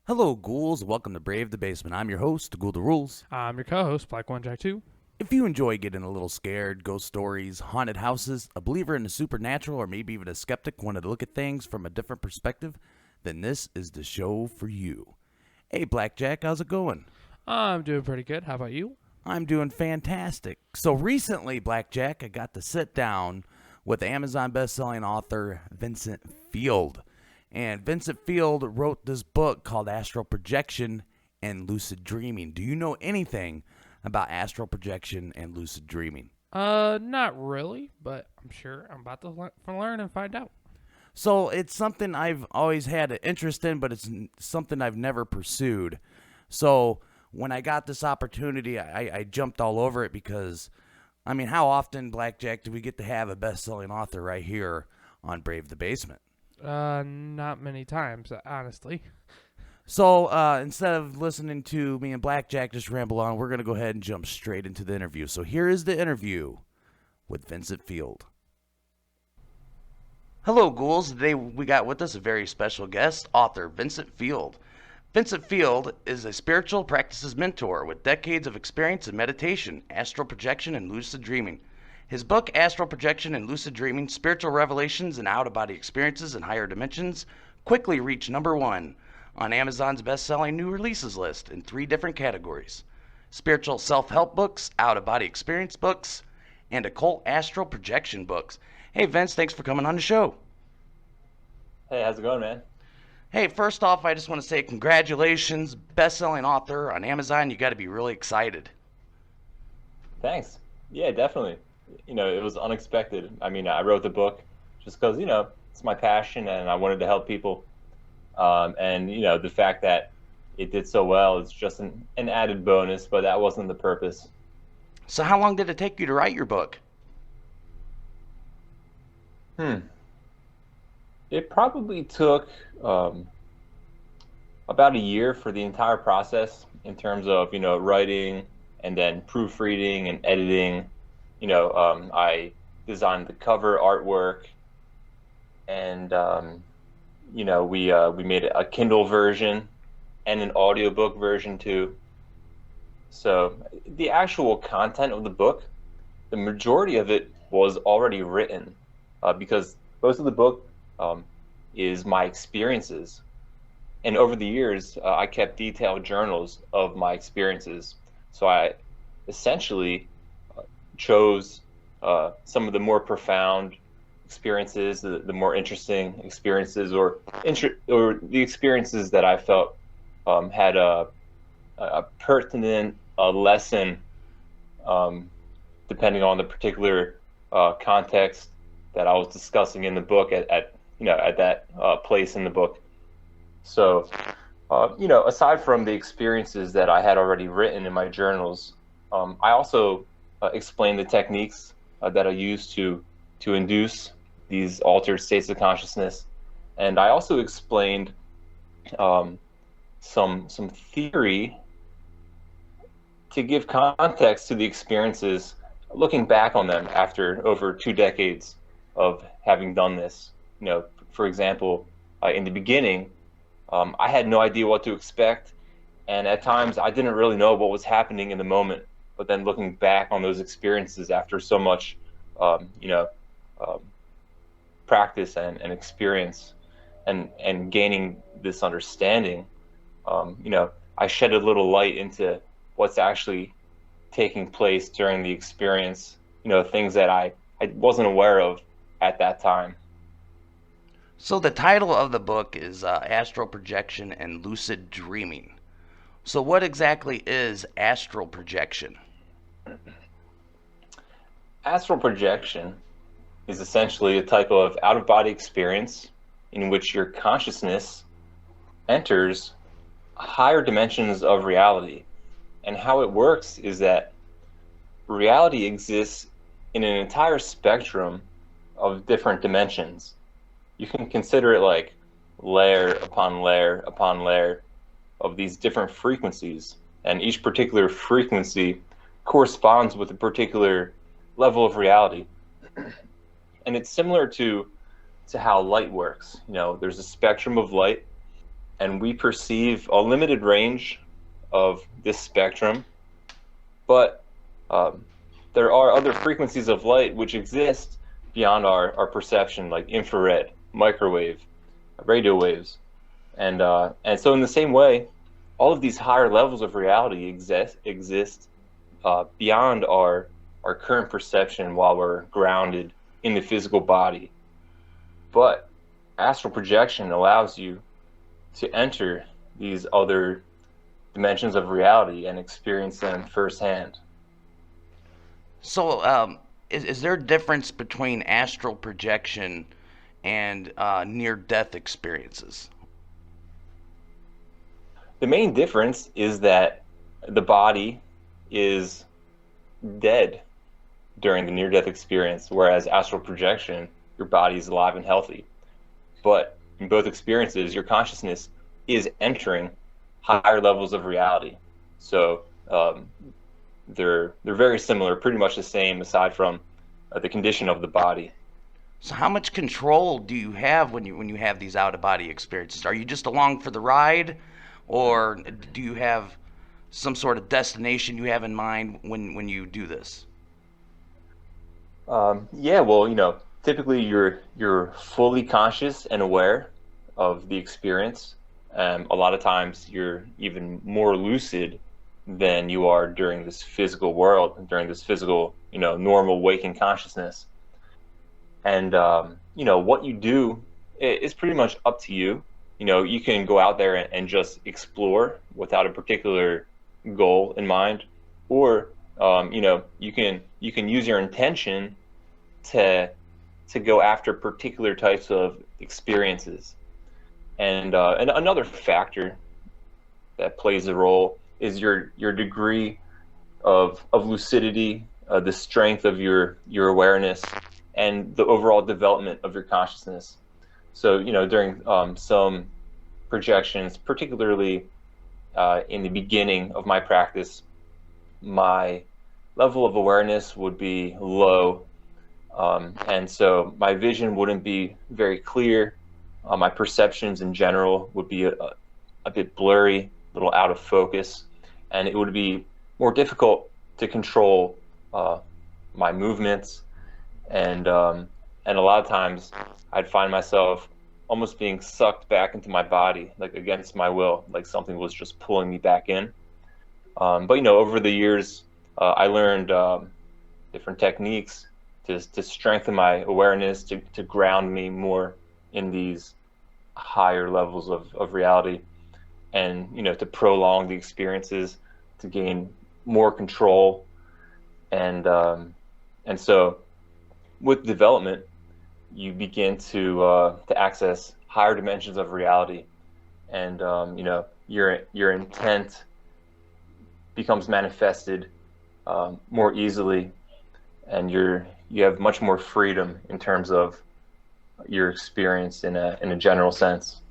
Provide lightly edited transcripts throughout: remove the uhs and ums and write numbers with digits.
Hello, ghouls. Welcome to Brave the Basement. I'm your host, Ghoul the Rules. I'm your co-host, Black One Jack 2. If you enjoy getting a little scared, ghost stories, haunted houses, a believer in the supernatural, or maybe even a skeptic wanting to look at things from a different perspective, then this is the show for you. Hey, Blackjack, how's it going? I'm doing pretty good. How about you? I'm doing fantastic. So recently, Blackjack, I got to sit down with Amazon best-selling author Vincent Field. And Vincent Field wrote this book called Astral Projection and Lucid Dreaming. Do you know anything about astral projection and lucid dreaming? Not really, but I'm sure I'm about to learn and find out. So it's something I've always had an interest in, but it's something I've never pursued. So when I got this opportunity, I jumped all over it because, I mean, how often, Blackjack, do we get to have a best-selling author right here on Brave the Basement? Not many times, honestly. So instead of listening to me and Blackjack just ramble on, we're going to go ahead and jump straight into the interview. So here is the interview with Vincent Field. Hello, ghouls. Today we got with us a very special guest, author Vincent Field. Vincent Field is a spiritual practices mentor with decades of experience in meditation, astral projection, and lucid dreaming. His book, Astral Projection and Lucid Dreaming, Spiritual Revelations and Out-of-Body Experiences in Higher Dimensions, quickly reached #1 on Amazon's best-selling new releases list in 3 different categories: spiritual self-help books, out-of-body experience books, and occult astral projection books. Hey, Vince, thanks for coming on the show. Hey, how's it going, man? Hey, first off, I just want to say congratulations, best-selling author on Amazon. You got to be really excited. Thanks. Yeah, definitely. It was unexpected. I mean, I wrote the book just because, it's my passion and I wanted to help people. And, the fact that it did so well is just an added bonus, but that wasn't the purpose. So how long did it take you to write your book? It probably took about a year for the entire process in terms of, writing and then proofreading and editing. I designed the cover artwork, and we made a Kindle version and an audiobook version too. So the actual content of the book, the majority of it was already written, because most of the book is my experiences. And over the years, I kept detailed journals of my experiences. So I essentially chose some of the more profound experiences, the more interesting experiences, or the experiences that I felt had a pertinent lesson, depending on the particular context that I was discussing in the book at that place in the book. So, aside from the experiences that I had already written in my journals, I also explained the techniques that I use to induce these altered states of consciousness, and I also explained some theory to give context to the experiences, looking back on them after over 2 decades of having done this. For example, in the beginning, I had no idea what to expect, and at times I didn't really know what was happening in the moment. But then looking back on those experiences after so much, practice and experience, and gaining this understanding, I shed a little light into what's actually taking place during the experience. Things that I wasn't aware of at that time. So the title of the book is Astral Projection and Lucid Dreaming. So what exactly is astral projection? Astral projection is essentially a type of out-of-body experience in which your consciousness enters higher dimensions of reality. And how it works is that reality exists in an entire spectrum of different dimensions. You can consider it like layer upon layer upon layer of these different frequencies, and each particular frequency corresponds with a particular level of reality. And it's similar to how light works. There's a spectrum of light, and we perceive a limited range of this spectrum, but um, there are other frequencies of light which exist beyond our perception, like infrared, microwave, radio waves. And so in the same way, all of these higher levels of reality exist beyond our current perception while we're grounded in the physical body. But astral projection allows you to enter these other dimensions of reality and experience them firsthand. So, is there a difference between astral projection and near-death experiences? The main difference is that the body is dead during the near-death experience, whereas astral projection, your body is alive and healthy. But in both experiences, your consciousness is entering higher levels of reality. So they're very similar, pretty much the same, aside from the condition of the body. So, how much control do you have when you have these out-of-body experiences? Are you just along for the ride, or do you have some sort of destination you have in mind when you do this? Yeah, well, typically you're fully conscious and aware of the experience. A lot of times you're even more lucid than you are during this physical world, during this physical, normal waking consciousness. And what you do is pretty much up to you. You can go out there and just explore without a particular goal in mind, or you can use your intention to go after particular types of experiences. And another factor that plays a role is your degree of lucidity, the strength of your awareness, and the overall development of your consciousness. So during some projections, particularly in the beginning of my practice, my level of awareness would be low, and so my vision wouldn't be very clear. My perceptions in general would be a bit blurry, a little out of focus, and it would be more difficult to control my movements, and a lot of times I'd find myself almost being sucked back into my body, like against my will, like something was just pulling me back in. But over the years, I learned different techniques to strengthen my awareness, to ground me more in these higher levels of reality, and to prolong the experiences, to gain more control, and so with development, you begin to access higher dimensions of reality, and your intent becomes manifested more easily, and you have much more freedom in terms of your experience in a general sense.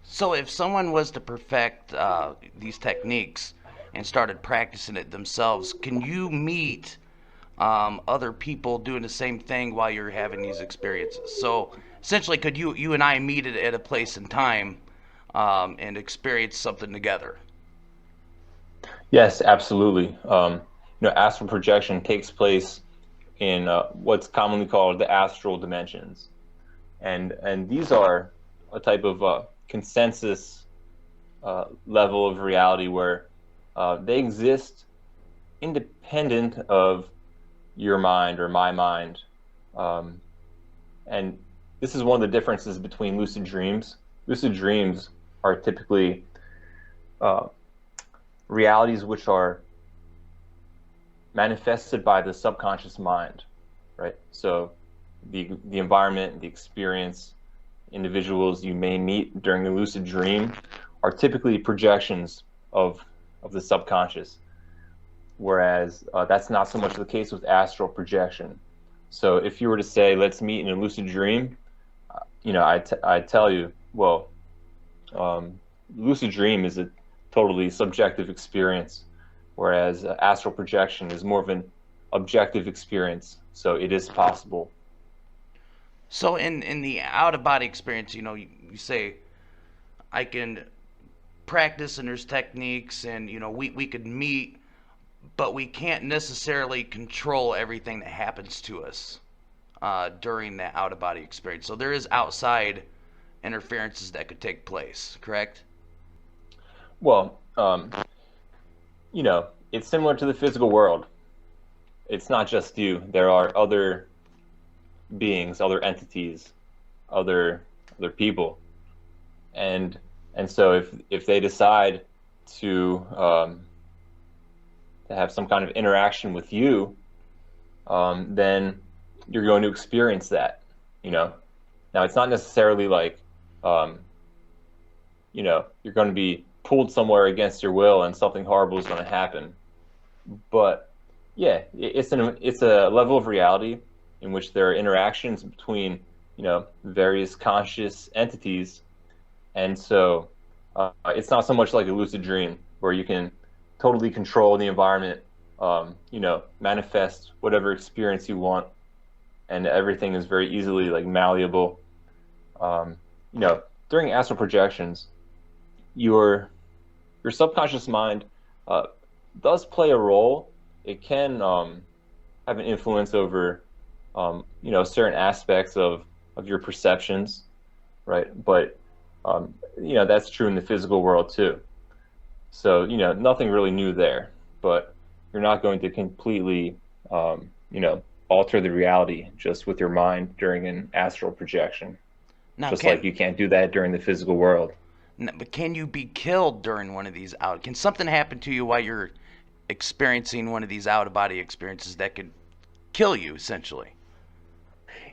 So, if someone was to perfect these techniques and started practicing it themselves, can you meet other people doing the same thing while you're having these experiences? So, essentially, could you and I meet at a place and time and experience something together? Yes, absolutely. Astral projection takes place in what's commonly called the astral dimensions, and these are a type of consensus level of reality where they exist independent of your mind or my mind, and this is one of the differences between lucid dreams. Lucid dreams are typically realities which are manifested by the subconscious mind, right? So the environment, the experience, individuals you may meet during the lucid dream are typically projections of the subconscious, whereas that's not so much the case with astral projection. So if you were to say, let's meet in a lucid dream, I'd tell you, well, lucid dream is a totally subjective experience, whereas astral projection is more of an objective experience. So it is possible. So, in the out of body experience, you say I can practice and there's techniques, and we could meet, but we can't necessarily control everything that happens to us during that out of body experience. So there is outside interferences that could take place, correct? Well, it's similar to the physical world. It's not just you. There are other beings, other entities, other people, and so if they decide to have some kind of interaction with you, then you're going to experience that. Now it's not necessarily like you're going to be pulled somewhere against your will and something horrible is going to happen. But yeah, it's a level of reality in which there are interactions between various conscious entities, and so it's not so much like a lucid dream where you can totally control the environment, manifest whatever experience you want, and everything is very easily like malleable. During astral projections, your subconscious mind does play a role. It can have an influence over certain aspects of your perceptions, right? But that's true in the physical world too. So nothing really new there, but you're not going to completely alter the reality just with your mind during an astral projection. Now, Just like you can't do that during the physical world. but can you be killed during one of these out? Can something happen to you while you're experiencing one of these out of body experiences that could kill you essentially?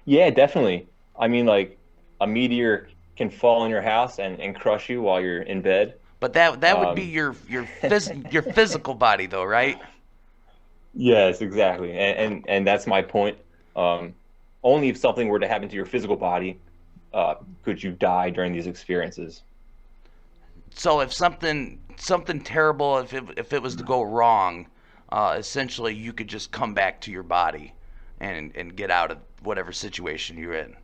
Yeah, definitely. I mean, like a meteor can fall on your house and crush you while you're in bed. But that would be your your physical body though, right? Yes, exactly. And that's my point. Only if something were to happen to your physical body could you die during these experiences. So if something terrible, if it was to go wrong, essentially you could just come back to your body and get out of whatever situation you're in.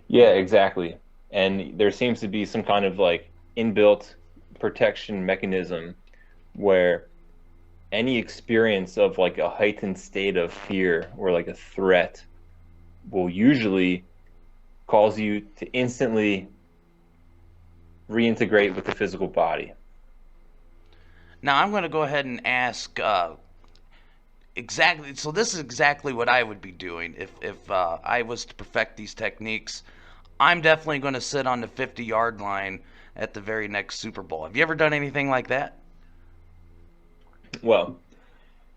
Yeah, exactly. And there seems to be some kind of like inbuilt protection mechanism where any experience of like a heightened state of fear or like a threat will usually cause you to instantly reintegrate with the physical body. Now I'm going to go ahead and ask exactly. So this is exactly what I would be doing if I was to perfect these techniques. I'm definitely going to sit on the 50-yard line at the very next Super Bowl. Have you ever done anything like that? Well,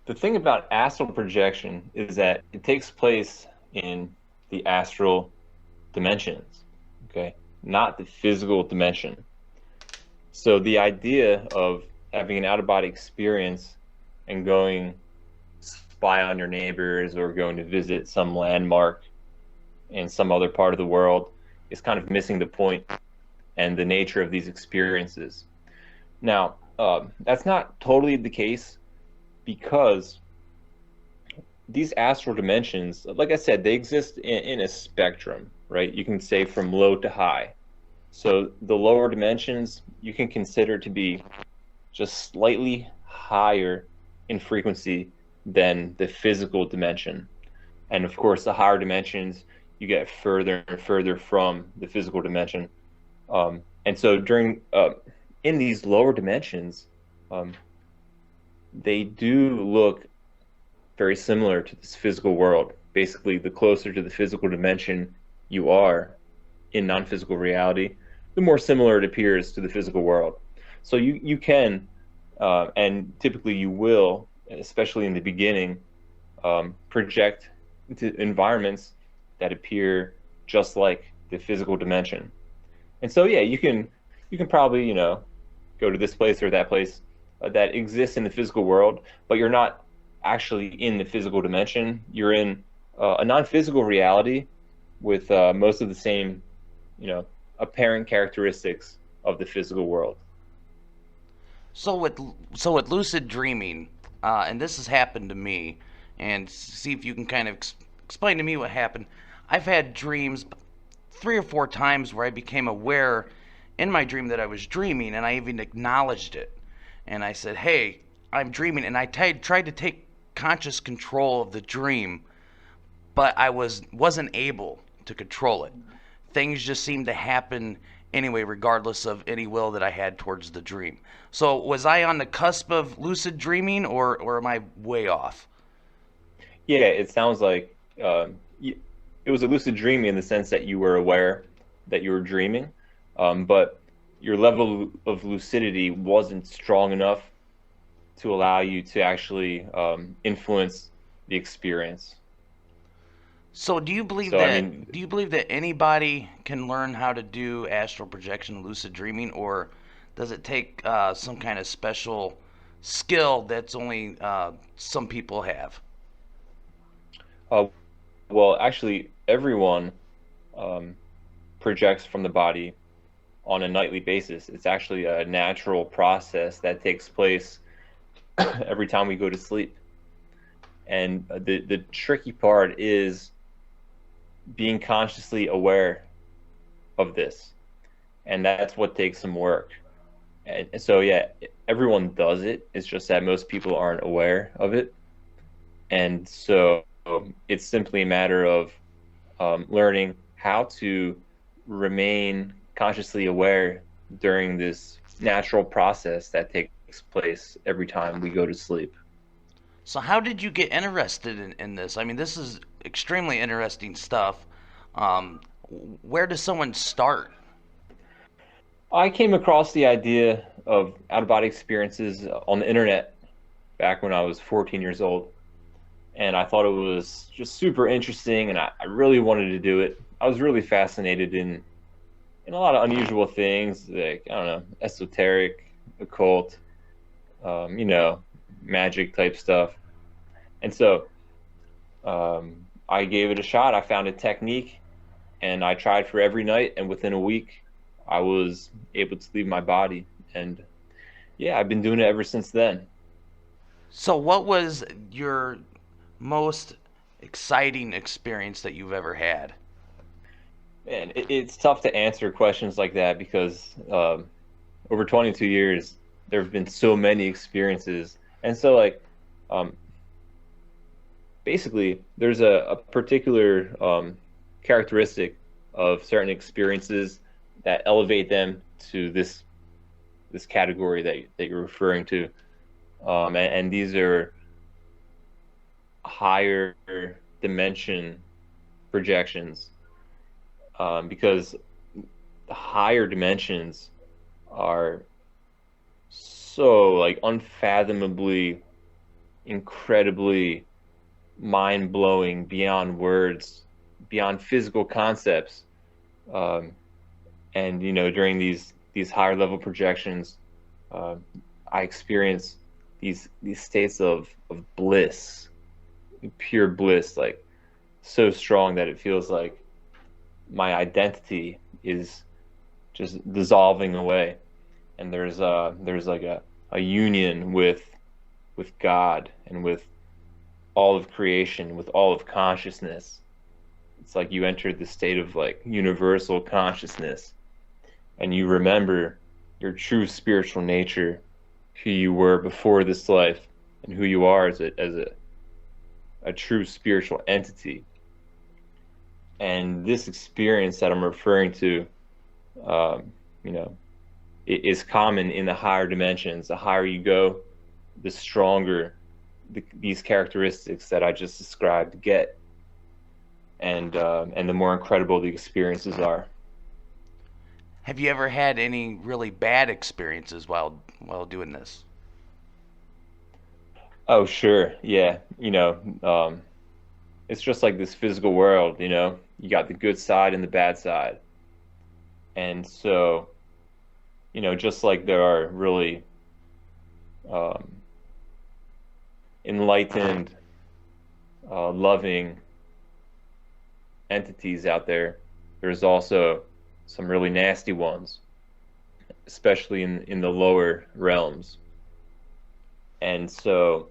the thing about astral projection is that it takes place in the astral dimensions, okay? Not the physical dimension. So the idea of having an out-of-body experience and going spy on your neighbors or going to visit some landmark in some other part of the world is kind of missing the point and the nature of these experiences. Now, that's not totally the case because these astral dimensions, like I said, they exist in a spectrum, right? You can say from low to high. So the lower dimensions you can consider to be just slightly higher in frequency than the physical dimension. And of course, the higher dimensions, you get further and further from the physical dimension. And so in these lower dimensions, they do look very similar to this physical world. Basically, the closer to the physical dimension you are in non-physical reality, the more similar it appears to the physical world. So you can, and typically you will, especially in the beginning, project into environments that appear just like the physical dimension. And so yeah, you can probably go to this place or that place that exists in the physical world, but you're not actually in the physical dimension. You're in a non-physical reality with most of the same apparent characteristics of the physical world. So with lucid dreaming, and this has happened to me, and see if you can kind of explain to me what happened. I've had dreams 3 or 4 times where I became aware in my dream that I was dreaming, and I even acknowledged it. And I said, "Hey, I'm dreaming," and I tried to take conscious control of the dream, but I wasn't able to control it. Things just seemed to happen anyway, regardless of any will that I had towards the dream. So was I on the cusp of lucid dreaming, or am I way off? Yeah, it sounds like it was a lucid dreaming in the sense that you were aware that you were dreaming, but your level of lucidity wasn't strong enough to allow you to actually influence the experience. So So, I mean, do you believe that anybody can learn how to do astral projection and lucid dreaming, or does it take some kind of special skill that's only some people have? uh, well, actually, everyone um, projects from the body on a nightly basis. It's actually a natural process that takes place every time we go to sleep. And the tricky part is being consciously aware of this, and that's what takes some work. And so, yeah, everyone does it. It's just that most people aren't aware of it, and so it's simply a matter of learning how to remain consciously aware during this natural process that takes place every time we go to sleep. So how did you get interested in this? I mean, this is extremely interesting stuff. Um, where does someone start? I came across the idea of out of body experiences on the internet back when I was 14 years old. And I thought it was just super interesting, and I really wanted to do it. I was really fascinated in a lot of unusual things, like, I don't know, esoteric, occult, you know, magic type stuff. And so I gave it a shot. I found a technique, and I tried for every night, and within a week, I was able to leave my body. And yeah, I've been doing it ever since then. So what was your most exciting experience that you've ever had? And it's tough to answer questions like that because over 22 years, there have been so many experiences. And so, like, um, basically, there's a particular characteristic of certain experiences that elevate them to this category that you're referring to. And these are higher dimension projections, because the higher dimensions are so like unfathomably, incredibly mind-blowing, beyond words, beyond physical concepts. Um, and you know, during these higher level projections, uh, I experience these states of bliss, pure bliss, like so strong that it feels like my identity is just dissolving away, and there's like a union with God and with all of creation, with all of consciousness. It's like you entered the state of like universal consciousness, and you remember your true spiritual nature, who you were before this life, and who you are as a true spiritual entity. And this experience that I'm referring to, you know, is common in the higher dimensions. The higher you go, the stronger these characteristics that I just described get, and the more incredible the experiences are. Have you ever had any really bad experiences while doing this? Oh, sure, yeah. You know, it's just like this physical world. You know, you got the good side and the bad side, and so you know, just like there are really um, enlightened, loving entities out there, there's also some really nasty ones, especially in the lower realms. And so,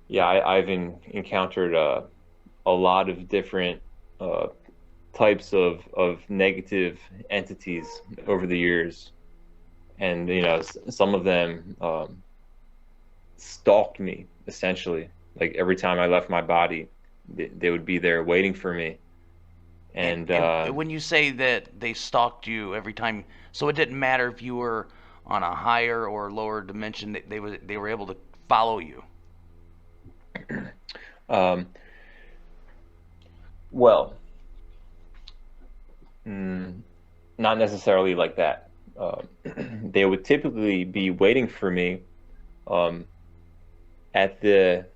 yeah, I've encountered a lot of different uh, types of negative entities over the years. and some of them stalked me essentially. Like every time I left my body, they would be there waiting for me. And And when you say that they stalked you every time, so it didn't matter if you were on a higher or lower dimension, they were able to follow you. um, well, mm, not necessarily like that. They would typically be waiting for me um, at the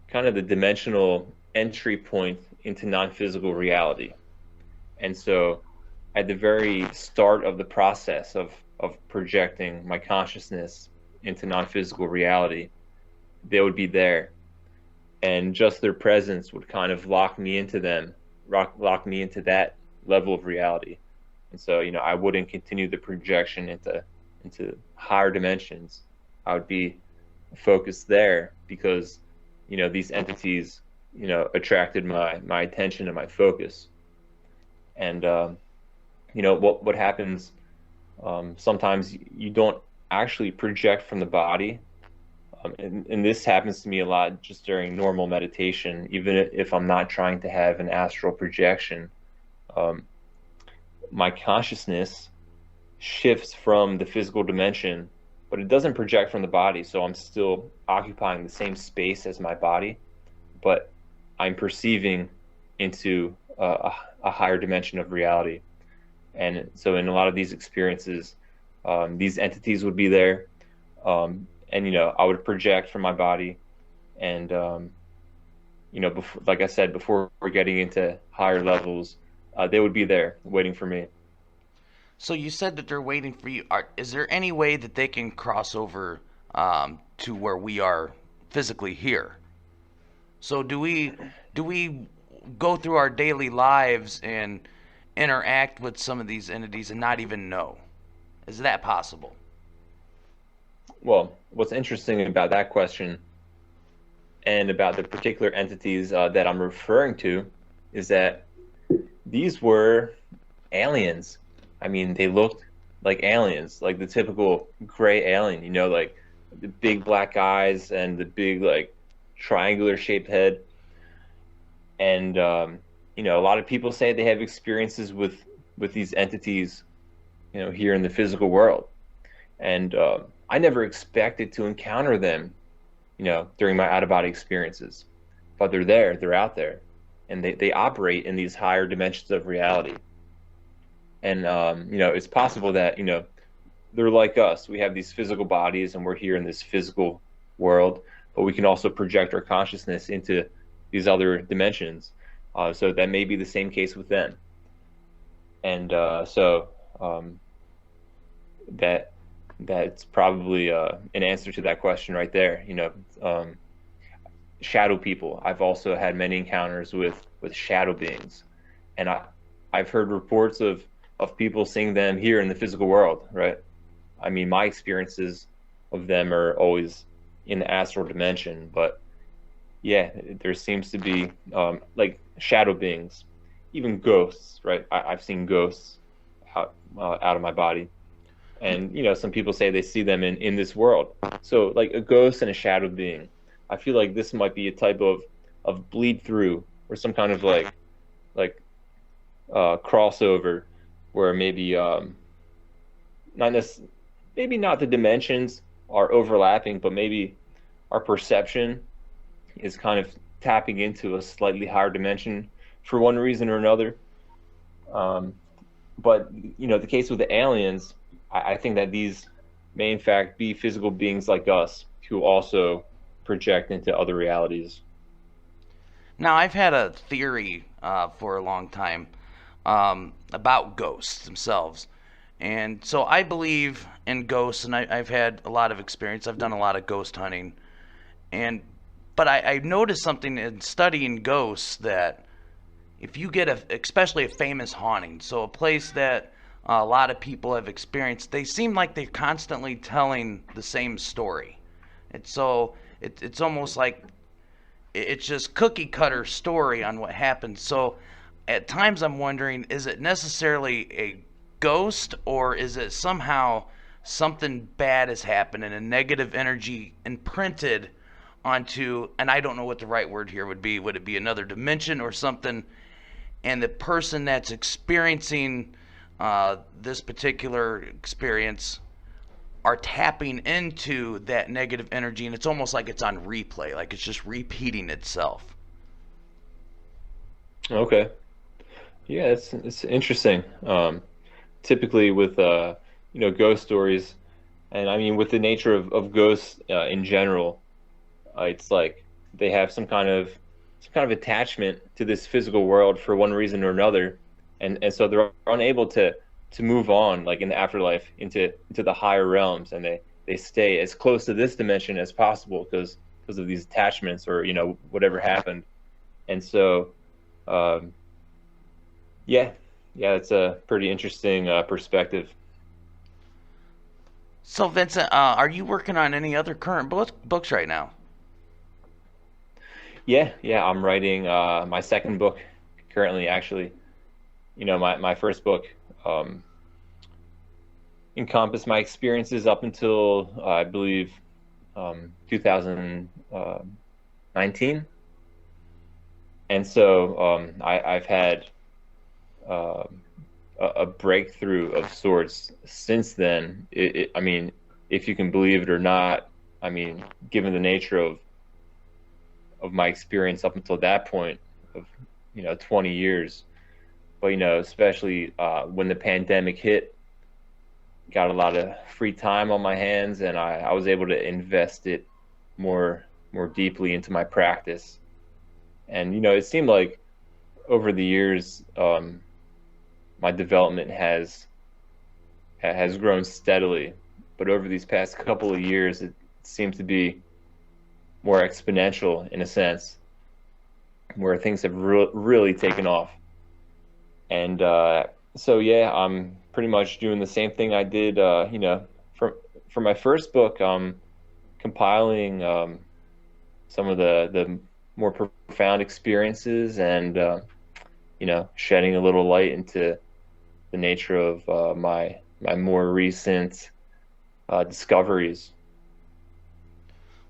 kind of the dimensional entry point into non-physical reality. And so at the very start of the process of projecting my consciousness into non-physical reality, they would be there. And just their presence would kind of lock me into that level of reality. And so, I wouldn't continue the projection into higher dimensions. I would be focused there because, these entities, attracted my attention and my focus. And what happens, sometimes you don't actually project from the body. And this happens to me a lot just during normal meditation, even if I'm not trying to have an astral projection. Um, my consciousness shifts from the physical dimension, but it doesn't project from the body. So I'm still occupying the same space as my body, but I'm perceiving into a higher dimension of reality. And so in a lot of these experiences, these entities would be there. And I would project from my body, and before, like I said, before we're getting into higher levels, they would be there waiting for me. So you said that they're waiting for you. Is there any way that they can cross over to where we are physically here? So do we go through our daily lives and interact with some of these entities and not even know? Is that possible? Well, what's interesting about that question and about the particular entities that I'm referring to is that these were aliens. I mean, they looked like aliens, like the typical gray alien, like the big black eyes and the big, like, triangular shaped head. And, a lot of people say they have experiences with these entities, here in the physical world. And I never expected to encounter them, during my out of body experiences. But they're there, they're out there, and they operate in these higher dimensions of reality. And it's possible that they're like us. We have these physical bodies, and we're here in this physical world, but we can also project our consciousness into these other dimensions. So that may be the same case with them. And so that's probably an answer to that question right there. Shadow people. I've also had many encounters with shadow beings, and I've heard reports of people seeing them here in the physical world, right? I mean, my experiences of them are always in the astral dimension, but yeah, there seems to be like shadow beings, even ghosts, right? I've seen ghosts out of my body, and some people say they see them in this world. So like a ghost and a shadow being, I feel like this might be a type of bleed through or some kind of like crossover where maybe maybe not the dimensions are overlapping, but maybe our perception is kind of tapping into a slightly higher dimension for one reason or another. But the case with the aliens, I think that these may in fact be physical beings like us who also project into other realities. Now, I've had a theory for a long time about ghosts themselves. And so I believe in ghosts, and I've had a lot of experience. I've done a lot of ghost hunting. But I noticed something in studying ghosts that if you get especially a famous haunting, so a place that a lot of people have experienced, they seem like they're constantly telling the same story. And so it's almost like it's just cookie cutter story on what happened. So at times I'm wondering, is it necessarily ghost, or is it somehow something bad has happened and a negative energy imprinted onto, and I don't know what the right word here would be. Would it be another dimension or something? And the person that's experiencing this particular experience are tapping into that negative energy, and it's almost like it's on replay, like it's just repeating itself. Okay. Yeah, it's interesting. Typically with ghost stories, and I mean with the nature of ghosts in general, it's like they have some kind of attachment to this physical world for one reason or another, and so they're unable to move on, like in the afterlife, into the higher realms, and they stay as close to this dimension as possible because of these attachments, or whatever happened. And so yeah, it's a pretty interesting perspective. So, Vincent, are you working on any other current books right now? Yeah, I'm writing my second book currently, actually. My first book um, encompassed my experiences up until I believe 2019. And so I've had uh, a breakthrough of sorts since then. I mean, if you can believe it or not, I mean, given the nature of my experience up until that point of 20 years, but especially when the pandemic hit, got a lot of free time on my hands, and I was able to invest it more deeply into my practice. And it seemed like over the years, my development has grown steadily, but over these past couple of years, it seems to be more exponential in a sense, where things have really taken off. And so yeah, I'm pretty much doing the same thing I did, for my first book. Compiling some of the more profound experiences, and shedding a little light into the nature of my more recent discoveries.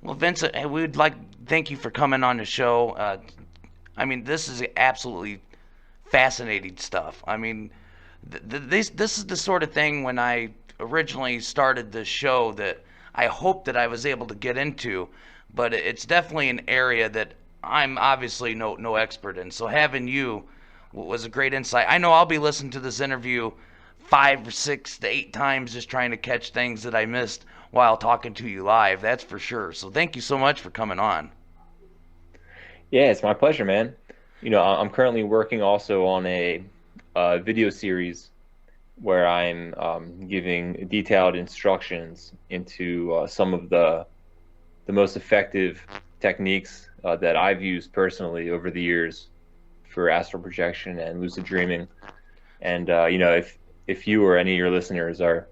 Well, Vincent, hey, we would like thank you for coming on the show. I mean, this is absolutely fascinating stuff. I mean, this is the sort of thing when I originally started this show that I hoped that I was able to get into, but it's definitely an area that I'm obviously no expert in. So having you was a great insight. I know I'll be listening to this interview 5 or 6 to 8 times just trying to catch things that I missed while talking to you live. That's for sure. So thank you so much for coming on. Yeah, it's my pleasure, man. I'm currently working also on a video series where I'm giving detailed instructions into some of the most effective techniques that I've used personally over the years for astral projection and lucid dreaming. And if you or any of your listeners are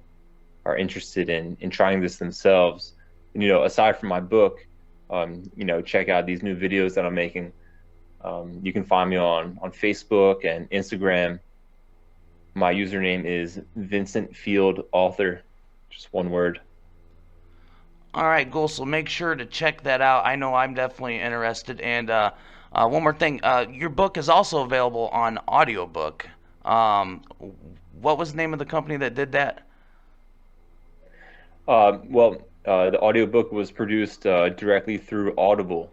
interested in trying this themselves, aside from my book, check out these new videos that I'm making. You can find me on Facebook and Instagram. My username is Vincent Field Author, just one word. All right, cool. So make sure to check that out. I know I'm definitely interested. And one more thing, your book is also available on audiobook. What was the name of the company that did that? The audiobook was produced directly through Audible.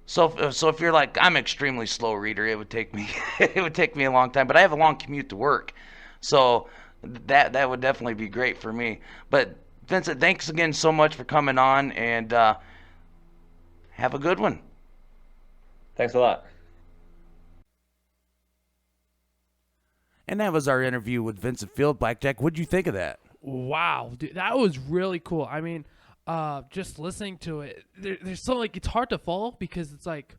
So if you're like, I'm an extremely slow reader, it would take me it would take me a long time. But I have a long commute to work, so that would definitely be great for me. But Vincent, thanks again so much for coming on, and have a good one. Thanks a lot. And that was our interview with Vincent Field. Blackjack, what'd you think of that? Wow, dude, that was really cool. I mean, just listening to it, there's so like it's hard to follow because it's like,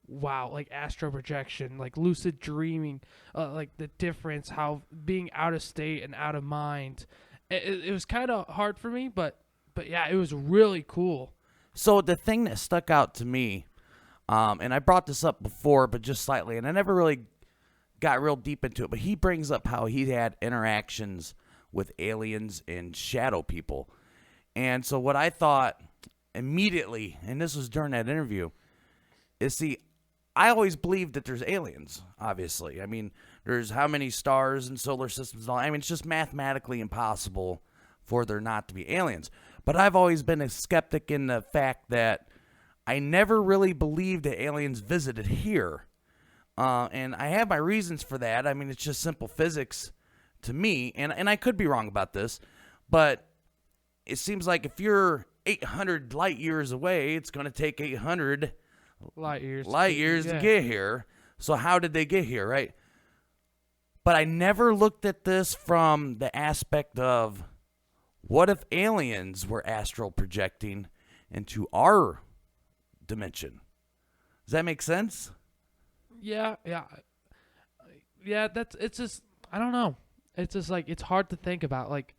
wow, like astral projection, like lucid dreaming, like the difference, how being out of state and out of mind. It was kind of hard for me, but yeah, it was really cool. So the thing that stuck out to me, and I brought this up before, but just slightly, and I never really got real deep into it, but he brings up how he had interactions with aliens and shadow people. And so what I thought immediately, and this was during that interview, is see, I always believed that there's aliens, obviously. I mean, there's how many stars and solar systems and all. I mean, it's just mathematically impossible for there not to be aliens. But I've always been a skeptic in the fact that I never really believed that aliens visited here. And I have my reasons for that. I mean, it's just simple physics to me. And I could be wrong about this, but it seems like if you're 800 light years away, it's going to take 800 light years to get here. So how did they get here, right? But I never looked at this from the aspect of, what if aliens were astral projecting into our dimension? Does that make sense? Yeah. It's just, I don't know. It's just like, it's hard to think about. Like,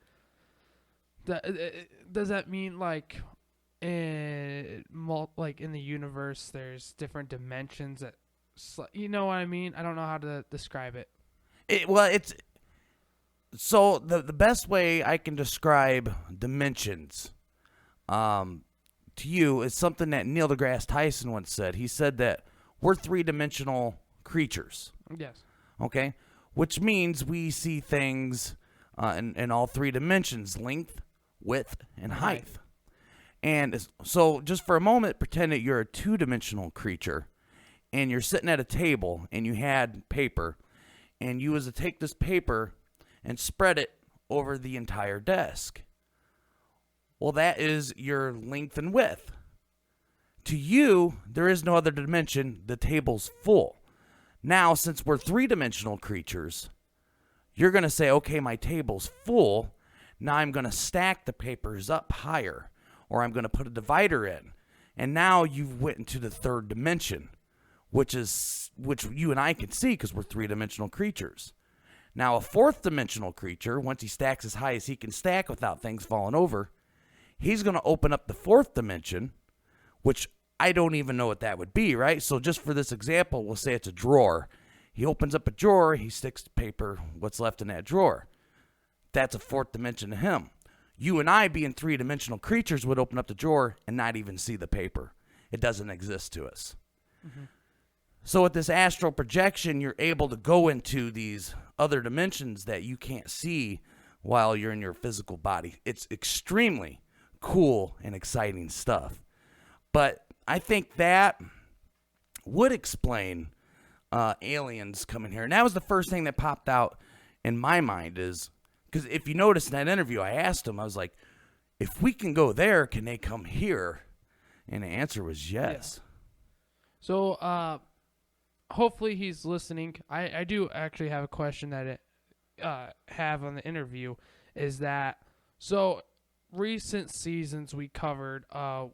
does that mean like in the universe there's different dimensions that, you know what I mean? I don't know how to describe it. So the best way I can describe dimensions to you is something that Neil deGrasse Tyson once said. He said that we're three-dimensional creatures. Yes. Okay? Which means we see things in all three dimensions: length, width, and height. And so just for a moment, pretend that you're a two-dimensional creature and you're sitting at a table and you had paper, and you was to take this paper and spread it over the entire desk. Well, that is your length and width. To you, there is no other dimension. The table's full. Now, since we're three-dimensional creatures, you're going to say, okay, my table's full. Now I'm going to stack the papers up higher, or I'm going to put a divider in. And now you've went into the third dimension, which you and I can see because we're three-dimensional creatures. Now, a fourth-dimensional creature, once he stacks as high as he can stack without things falling over, he's going to open up the fourth dimension, which I don't even know what that would be, right? So just for this example, we'll say it's a drawer. He opens up a drawer, he sticks the paper, what's left in that drawer. That's a fourth dimension to him. You and I, being three-dimensional creatures, would open up the drawer and not even see the paper. It doesn't exist to us. Mm-hmm. So with this astral projection, you're able to go into these other dimensions that you can't see while you're in your physical body. It's extremely cool and exciting stuff. But I think that would explain aliens coming here. And that was the first thing that popped out in my mind, is because if you notice in that interview, I asked him, I was like, if we can go there, can they come here? And the answer was yes. Yeah. So hopefully he's listening. I do actually have a question that I have on the interview, is that, so recent seasons we covered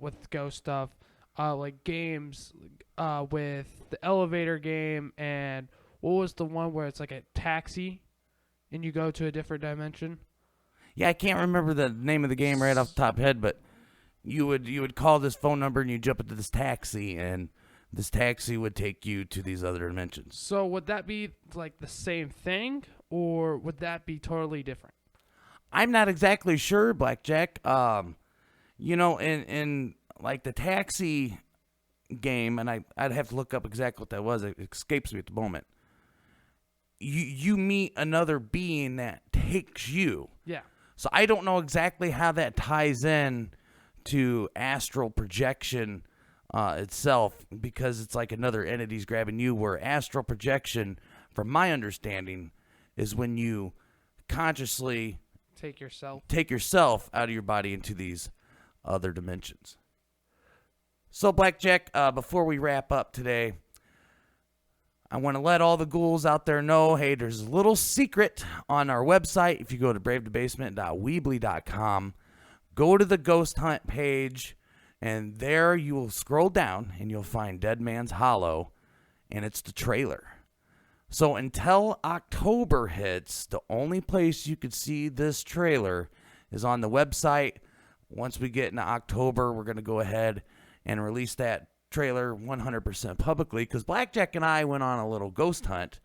with ghost stuff, like games with the elevator game, and what was the one where it's like a taxi and you go to a different dimension? Yeah, I can't remember the name of the game right off the top of my head, but you would call this phone number and you jump into this taxi, and this taxi would take you to these other dimensions. So would that be like the same thing, or would that be totally different? I'm not exactly sure, Blackjack. In like the taxi game, and I'd have to look up exactly what that was. It escapes me at the moment. You meet another being that takes you. Yeah. So I don't know exactly how that ties in to astral projection itself, because it's like another entity's grabbing you, where astral projection, from my understanding, is when you consciously take yourself out of your body into these other dimensions. So, Blackjack, before we wrap up today, I want to let all the ghouls out there know, hey, there's a little secret on our website. If you go to bravethebasement.weebly.com, go to the Ghost Hunt page, and there you will scroll down, and you'll find Dead Man's Hollow, and it's the trailer. So until October hits, the only place you could see this trailer is on the website. Once we get into October, we're going to go ahead and release that trailer 100% publicly, because Blackjack and I went on a little ghost hunt,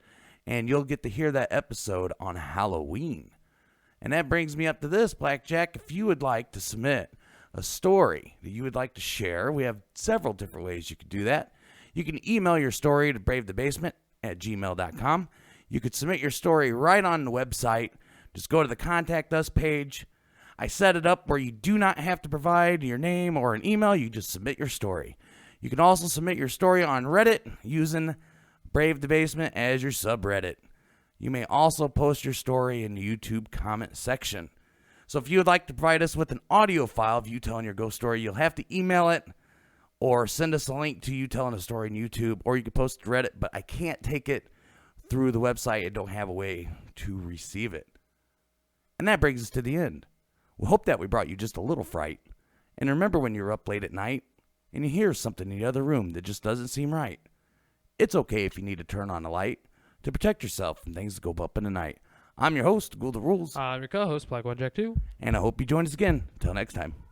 and you'll get to hear that episode on Halloween. And that brings me up to this, Blackjack. If you would like to submit a story that you would like to share, we have several different ways you can do that. You can email your story to bravethebasement@gmail.com. You could submit your story right on the website. Just go to the Contact Us page. I set it up where you do not have to provide your name or an email. You just submit your story. You can also submit your story on Reddit using Brave the Basement as your subreddit. You may also post your story in the YouTube comment section. So if you would like to provide us with an audio file of you telling your ghost story, you'll have to email it or send us a link to you telling a story on YouTube, or you can post it to Reddit, but I can't take it through the website. I don't have a way to receive it. And that brings us to the end. We hope that we brought you just a little fright. And remember, when you're up late at night and you hear something in the other room that just doesn't seem right, it's okay if you need to turn on the light to protect yourself from things that go up in the night. I'm your host, Ghoul the Rules. I'm your co-host, Black One Jack 2. And I hope you join us again. Until next time.